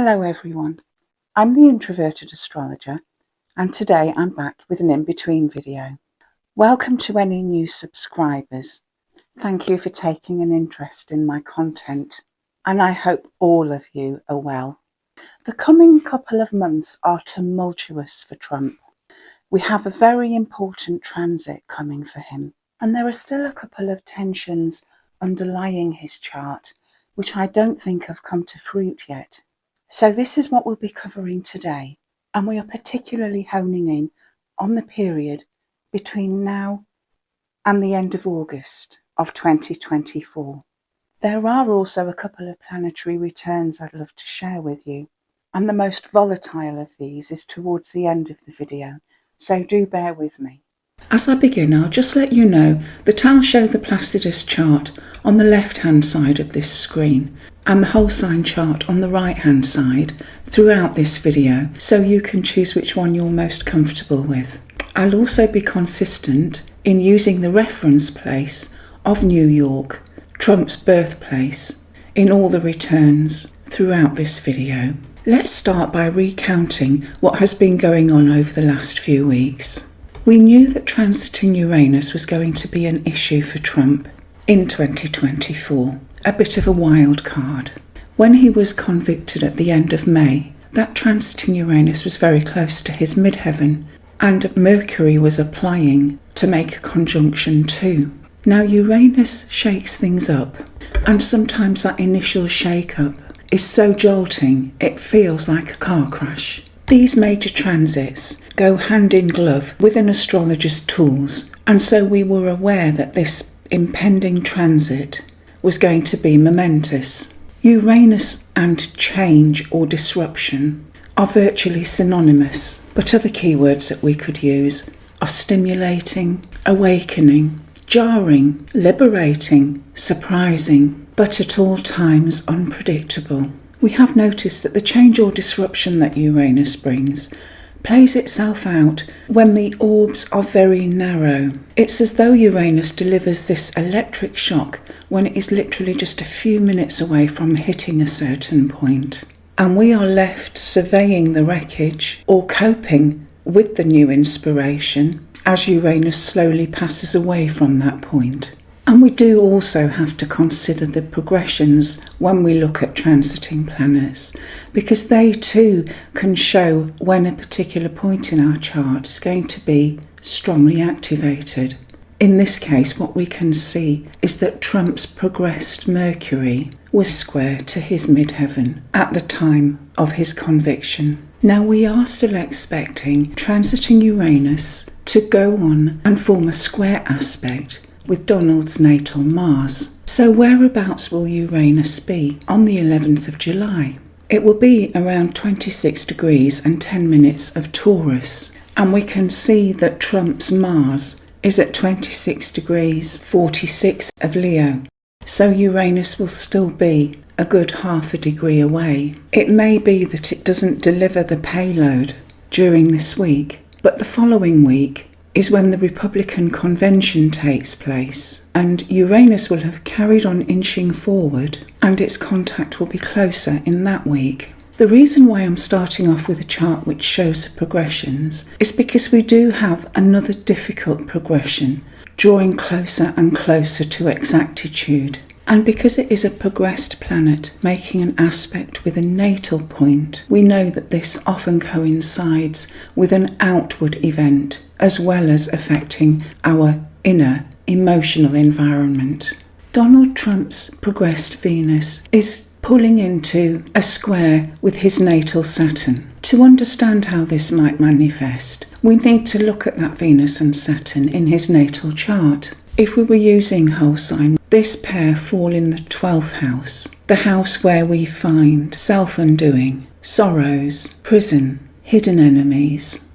Hello everyone, I'm the introverted astrologer and today I'm back with an in-between video. Welcome to any new subscribers. Thank you for taking an interest in my content and I hope all of you are well. The coming couple of months are tumultuous for Trump. We have a very important transit coming for him and there are still a couple of tensions underlying his chart which I don't think have come to fruit yet. So this is what we'll be covering today, and we are particularly honing in on the period between now and the end of August of 2024. There are also a couple of planetary returns I'd love to share with you, and the most volatile of these is towards the end of the video, so do bear with me. As I begin, I'll just let you know that I'll show the Placidus chart on the left-hand side of this screen and the whole sign chart on the right-hand side throughout this video, so you can choose which one you're most comfortable with. I'll also be consistent in using the reference place of New York, Trump's birthplace, in all the returns throughout this video. Let's start by recounting what has been going on over the last few weeks. We knew that transiting Uranus was going to be an issue for Trump in 2024, a bit of a wild card. When he was convicted at the end of May, that transiting Uranus was very close to his midheaven, and Mercury was applying to make a conjunction too. Now Uranus shakes things up, and sometimes that initial shake-up is so jolting it feels like a car crash. These major transits go hand in glove with an astrologer's tools, and so we were aware that this impending transit was going to be momentous. Uranus and change or disruption are virtually synonymous, but other keywords that we could use are stimulating, awakening, jarring, liberating, surprising, but at all times unpredictable. We have noticed that the change or disruption that Uranus brings plays itself out when the orbs are very narrow. It's as though Uranus delivers this electric shock when it is literally just a few minutes away from hitting a certain point. And we are left surveying the wreckage or coping with the new inspiration as Uranus slowly passes away from that point. And we do also have to consider the progressions when we look at transiting planets, because they too can show when a particular point in our chart is going to be strongly activated. In this case, what we can see is that Trump's progressed Mercury was square to his midheaven at the time of his conviction. Now we are still expecting transiting Uranus to go on and form a square aspect with Donald's natal Mars. So whereabouts will Uranus be on the 11th of July? It will be around 26 degrees and 10 minutes of Taurus, and we can see that Trump's Mars is at 26 degrees 46 of Leo. So Uranus will still be a good half a degree away. It may be that it doesn't deliver the payload during this week, but the following week is when the Republican convention takes place, and Uranus will have carried on inching forward and its contact will be closer in that week. The reason why I'm starting off with a chart which shows the progressions is because we do have another difficult progression drawing closer and closer to exactitude, and because it is a progressed planet making an aspect with a natal point, we know that this often coincides with an outward event as well as affecting our inner emotional environment. Donald Trump's progressed Venus is pulling into a square with his natal Saturn. To understand how this might manifest, we need to look at that Venus and Saturn in his natal chart. If we were using whole sign, this pair fall in the 12th house, the house where we find self-undoing, sorrows, prison, hidden enemies,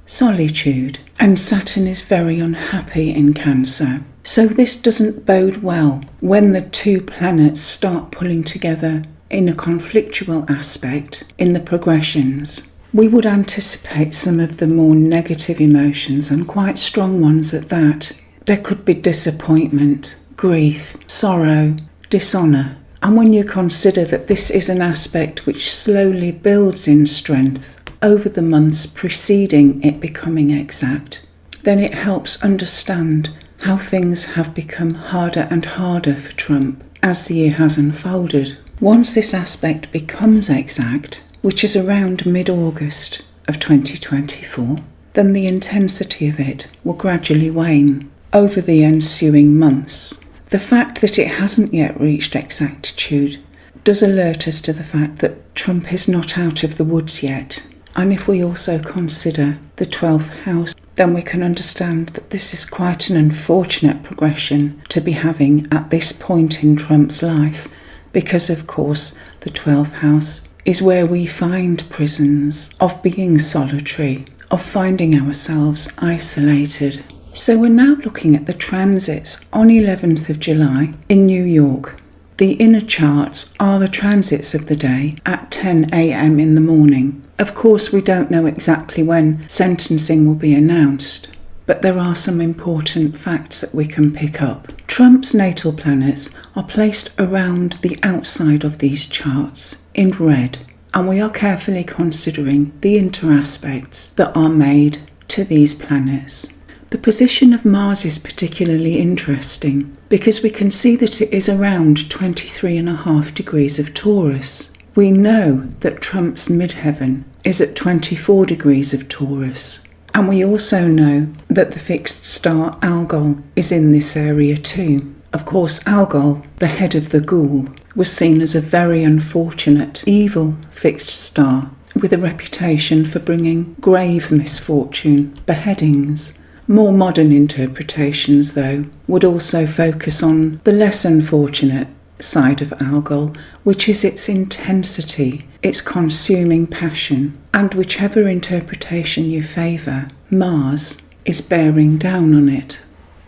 solitude, and Saturn is very unhappy in Cancer. So this doesn't bode well when the two planets start pulling together in a conflictual aspect in the progressions. We would anticipate some of the more negative emotions, and quite strong ones at that. There could be disappointment, grief, sorrow, dishonour, And when you consider that this is an aspect which slowly builds in strength over the months preceding it becoming exact, then it helps understand how things have become harder and harder for Trump as the year has unfolded. Once this aspect becomes exact, which is around mid-August of 2024, then the intensity of it will gradually wane over the ensuing months. The fact that it hasn't yet reached exactitude does alert us to the fact that Trump is not out of the woods yet. And if we also consider the 12th house, then we can understand that this is quite an unfortunate progression to be having at this point in Trump's life, because of course the 12th house is where we find prisons of being solitary, of finding ourselves isolated. So we're now looking at the transits on 11th of July in New York. The inner charts are the transits of the day at 10 a.m. in the morning. Of course, we don't know exactly when sentencing will be announced, but there are some important facts that we can pick up. Trump's natal planets are placed around the outside of these charts in red, and we are carefully considering the interaspects that are made to these planets. The position of Mars is particularly interesting because we can see that it is around 23.5 degrees of Taurus. We know that Trump's midheaven is at 24 degrees of Taurus, and we also know that the fixed star Algol is in this area too. Of course, Algol, the head of the ghoul, was seen as a very unfortunate, evil fixed star with a reputation for bringing grave misfortune, beheadings. More modern interpretations, though, would also focus on the less unfortunate side of Algol, which is its intensity, its consuming passion, and whichever interpretation you favour, Mars is bearing down on it.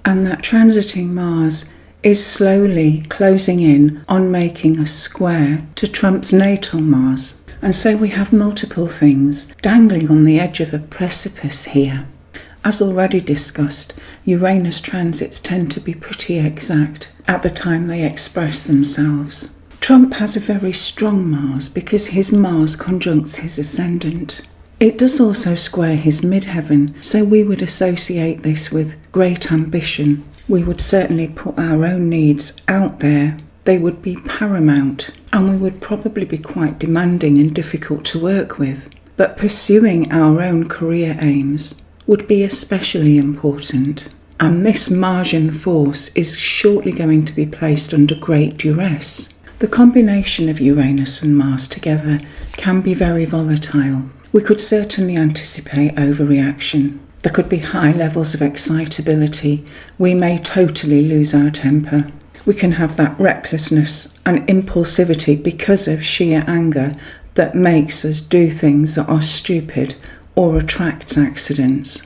And that transiting Mars is slowly closing in on making a square to Trump's natal Mars. And so we have multiple things dangling on the edge of a precipice here. As already discussed, Uranus transits tend to be pretty exact at the time they express themselves. Trump has a very strong Mars because his Mars conjuncts his ascendant. It does also square his midheaven, so we would associate this with great ambition. We would certainly put our own needs out there. They would be paramount, and we would probably be quite demanding and difficult to work with. But pursuing our own career aims would be especially important, and this Martian force is shortly going to be placed under great duress. The combination of Uranus and Mars together can be very volatile. We could certainly anticipate overreaction. There could be high levels of excitability. We may totally lose our temper. We can have that recklessness and impulsivity because of sheer anger that makes us do things that are stupid or attracts accidents.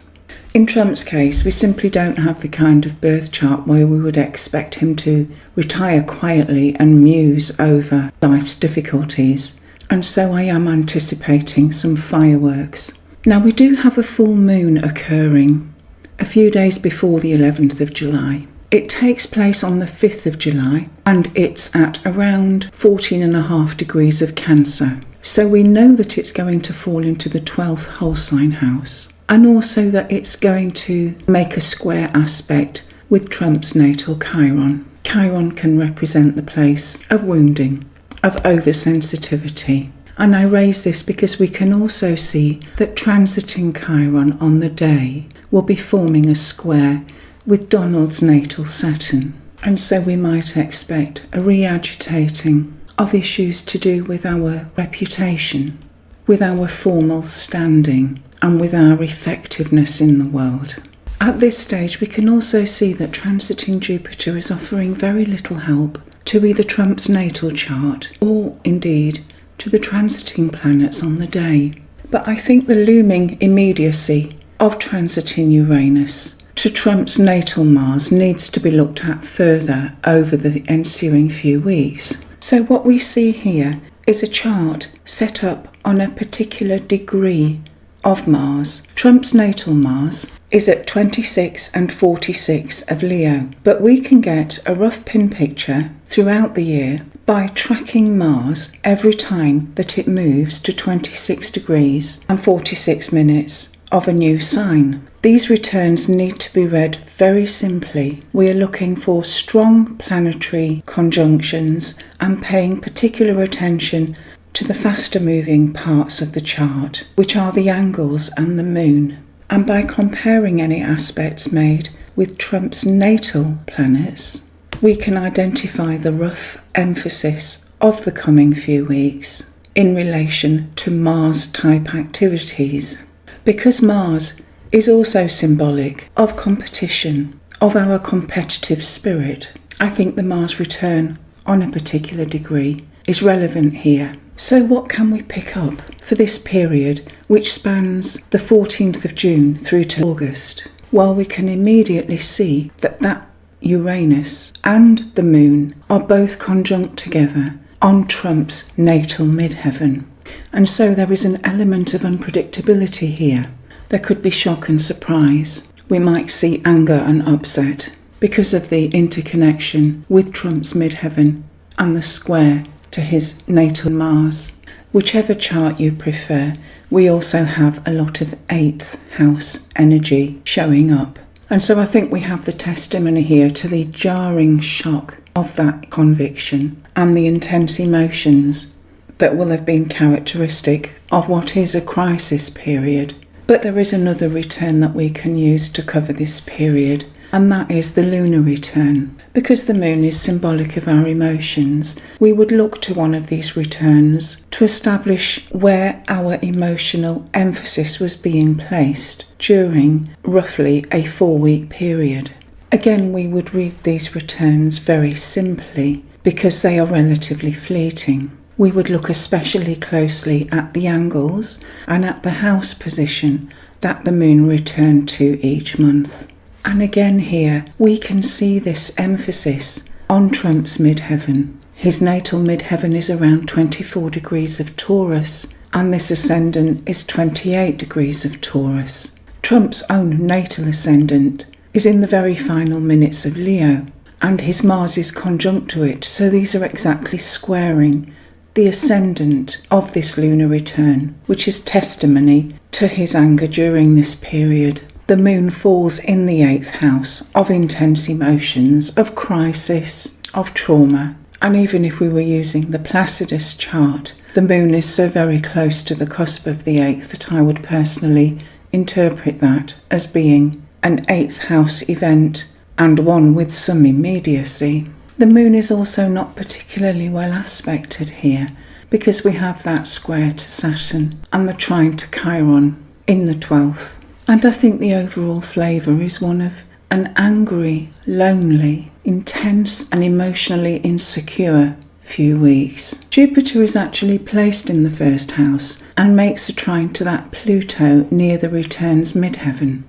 In Trump's case, we simply don't have the kind of birth chart where we would expect him to retire quietly and muse over life's difficulties, and so I am anticipating some fireworks. Now, we do have a full moon occurring a few days before the 11th of July. It takes place on the 5th of July, and it's at around 14.5 degrees of Cancer. So we know that it's going to fall into the 12th whole sign house, and also that it's going to make a square aspect with Trump's natal Chiron. Chiron can represent the place of wounding, of oversensitivity. And I raise this because we can also see that transiting Chiron on the day will be forming a square with Donald's natal Saturn. And so we might expect a re-agitating of issues to do with our reputation, with our formal standing, and with our effectiveness in the world. At this stage, we can also see that transiting Jupiter is offering very little help to either Trump's natal chart or, indeed, to the transiting planets on the day. But I think the looming immediacy of transiting Uranus to Trump's natal Mars needs to be looked at further over the ensuing few weeks. So what we see here is a chart set up on a particular degree of Mars. Trump's natal Mars is at 26 and 46 of Leo, but we can get a rough pin picture throughout the year by tracking Mars every time that it moves to 26 degrees and 46 minutes of a new sign. These returns need to be read very simply. We are looking for strong planetary conjunctions and paying particular attention to the faster moving parts of the chart, which are the angles and the moon. And by comparing any aspects made with Trump's natal planets, we can identify the rough emphasis of the coming few weeks in relation to Mars-type activities. Because Mars is also symbolic of competition, of our competitive spirit, I think the Mars return on a particular degree is relevant here. So what can we pick up for this period, which spans the 14th of June through to August? Well, we can immediately see that Uranus and the moon are both conjunct together on Trump's natal midheaven. And so there is an element of unpredictability here. There could be shock and surprise. We might see anger and upset because of the interconnection with Trump's midheaven and the square to his natal Mars. Whichever chart you prefer, we also have a lot of 8th house energy showing up. And so I think we have the testimony here to the jarring shock of that conviction and the intense emotions that will have been characteristic of what is a crisis period. But there is another return that we can use to cover this period, and that is the lunar return. Because the moon is symbolic of our emotions, we would look to one of these returns to establish where our emotional emphasis was being placed during roughly a 4-week period. Again, we would read these returns very simply because they are relatively fleeting. We would look especially closely at the angles and at the house position that the moon returned to each month. And again here, we can see this emphasis on Trump's midheaven. His natal midheaven is around 24 degrees of Taurus, and this ascendant is 28 degrees of Taurus. Trump's own natal ascendant is in the very final minutes of Leo, and his Mars is conjunct to it, so these are exactly squaring the ascendant of this lunar return, which is testimony to his anger during this period. The moon falls in the 8th house of intense emotions, of crisis, of trauma. And even if we were using the Placidus chart, the moon is so very close to the cusp of the 8th that I would personally interpret that as being an 8th house event and one with some immediacy. The moon is also not particularly well aspected here because we have that square to Saturn and the trine to Chiron in the 12th. And I think the overall flavour is one of an angry, lonely, intense and emotionally insecure few weeks. Jupiter is actually placed in the 1st house and makes a trine to that Pluto near the return's midheaven.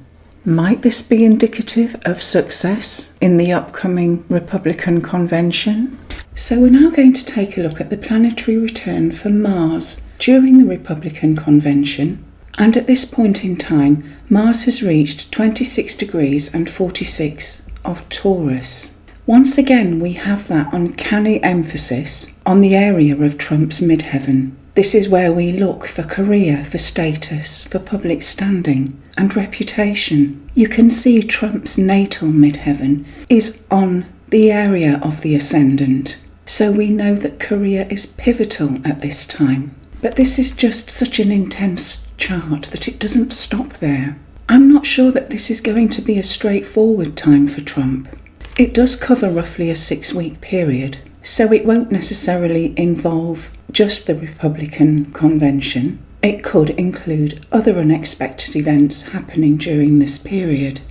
Might this be indicative of success in the upcoming Republican convention? So we're now going to take a look at the planetary return for Mars during the Republican convention. And at this point in time, Mars has reached 26 degrees and 46 of Taurus. Once again, we have that uncanny emphasis on the area of Trump's midheaven. This is where we look for career, for status, for public standing and reputation. You can see Trump's natal midheaven is on the area of the ascendant. So we know that career is pivotal at this time. But this is just such an intense chart that it doesn't stop there. I'm not sure that this is going to be a straightforward time for Trump. It does cover roughly a 6-week period, so it won't necessarily involve just the Republican convention. It could include other unexpected events happening during this period.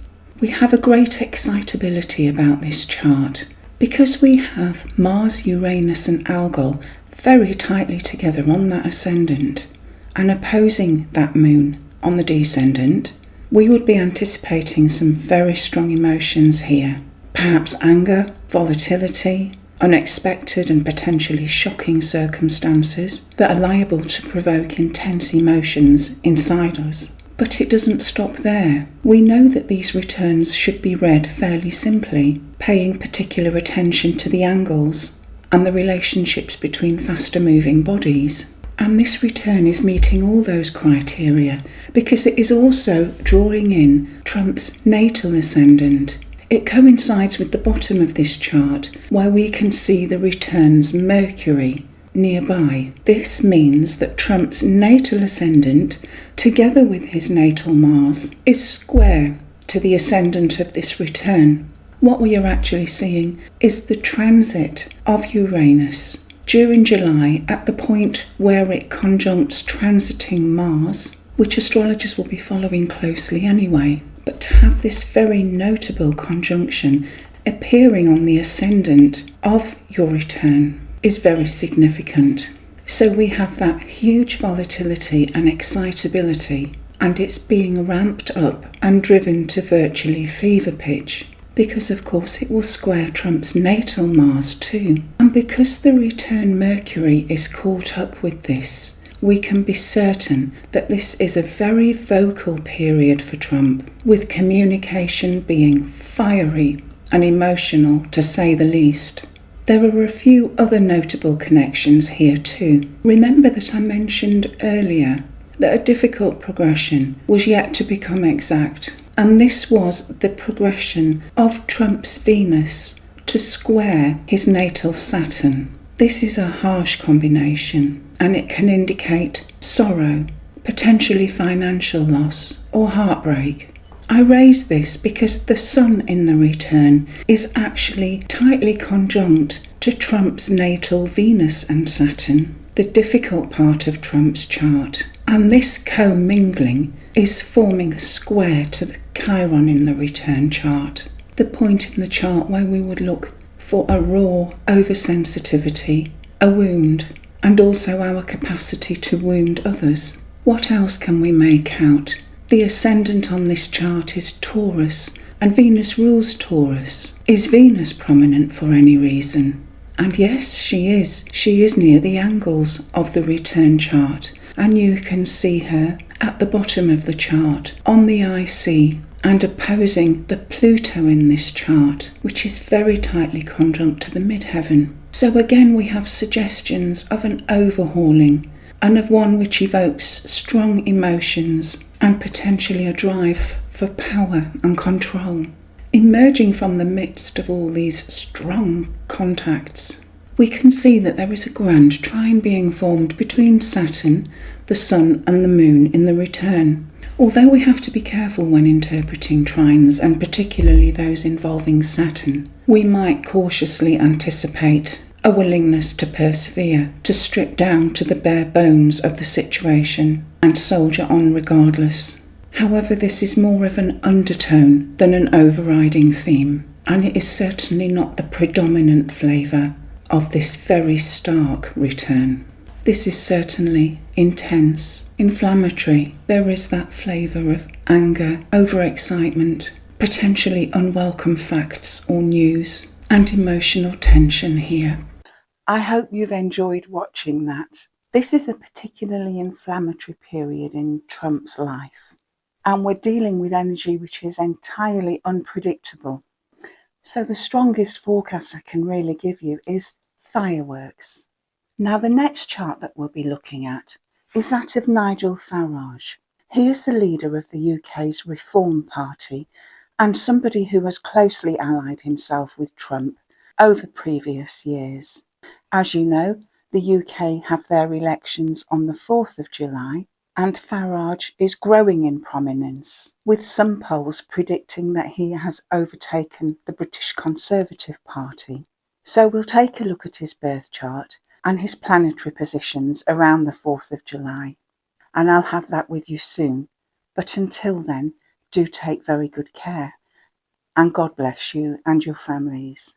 We have a great excitability about this chart because we have Mars, Uranus and Algol very tightly together on that ascendant and opposing that moon on the descendant. We would be anticipating some very strong emotions here. Perhaps anger, volatility, unexpected and potentially shocking circumstances that are liable to provoke intense emotions inside us. But it doesn't stop there. We know that these returns should be read fairly simply, paying particular attention to the angles and the relationships between faster moving bodies. And this return is meeting all those criteria because it is also drawing in Trump's natal ascendant. It coincides with the bottom of this chart where we can see the return's Mercury nearby. This means that Trump's natal ascendant, together with his natal Mars, is square to the ascendant of this return. What we are actually seeing is the transit of Uranus during July at the point where it conjuncts transiting Mars, which astrologers will be following closely anyway. But to have this very notable conjunction appearing on the ascendant of your return is very significant. So we have that huge volatility and excitability, and it's being ramped up and driven to virtually fever pitch. Because of course it will square Trump's natal Mars too. And because the return Mercury is caught up with this, we can be certain that this is a very vocal period for Trump, with communication being fiery and emotional to say the least. There are a few other notable connections here too. Remember that I mentioned earlier that a difficult progression was yet to become exact. And this was the progression of Trump's Venus to square his natal Saturn. This is a harsh combination, and it can indicate sorrow, potentially financial loss, or heartbreak. I raise this because the Sun in the return is actually tightly conjunct to Trump's natal Venus and Saturn, the difficult part of Trump's chart. And this co-mingling is forming a square to the Chiron in the return chart, the point in the chart where we would look for a raw oversensitivity, a wound, and also our capacity to wound others. What else can we make out? The ascendant on this chart is Taurus, and Venus rules Taurus. Is Venus prominent for any reason? And yes, she is. She is near the angles of the return chart, and you can see her at the bottom of the chart on the IC and opposing the Pluto in this chart, which is very tightly conjunct to the midheaven. So again we have suggestions of an overhauling and of one which evokes strong emotions and potentially a drive for power and control. Emerging from the midst of all these strong contacts, we can see that there is a grand trine being formed between Saturn, the Sun and the Moon in the return. Although we have to be careful when interpreting trines, and particularly those involving Saturn, we might cautiously anticipate a willingness to persevere, to strip down to the bare bones of the situation and soldier on regardless. However, this is more of an undertone than an overriding theme, and it is certainly not the predominant flavour of this very stark return. This is certainly intense, inflammatory. There is that flavour of anger, overexcitement, potentially unwelcome facts or news, and emotional tension here. I hope you've enjoyed watching that. This is a particularly inflammatory period in Trump's life, and we're dealing with energy which is entirely unpredictable. So the strongest forecast I can really give you is fireworks. Now the next chart that we'll be looking at is that of Nigel Farage. He is the leader of the UK's Reform Party and somebody who has closely allied himself with Trump over previous years. As you know, the UK have their elections on the 4th of July, and Farage is growing in prominence, with some polls predicting that he has overtaken the British Conservative Party. So we'll take a look at his birth chart and his planetary positions around the 4th of July. And I'll have that with you soon. But until then, do take very good care. And God bless you and your families.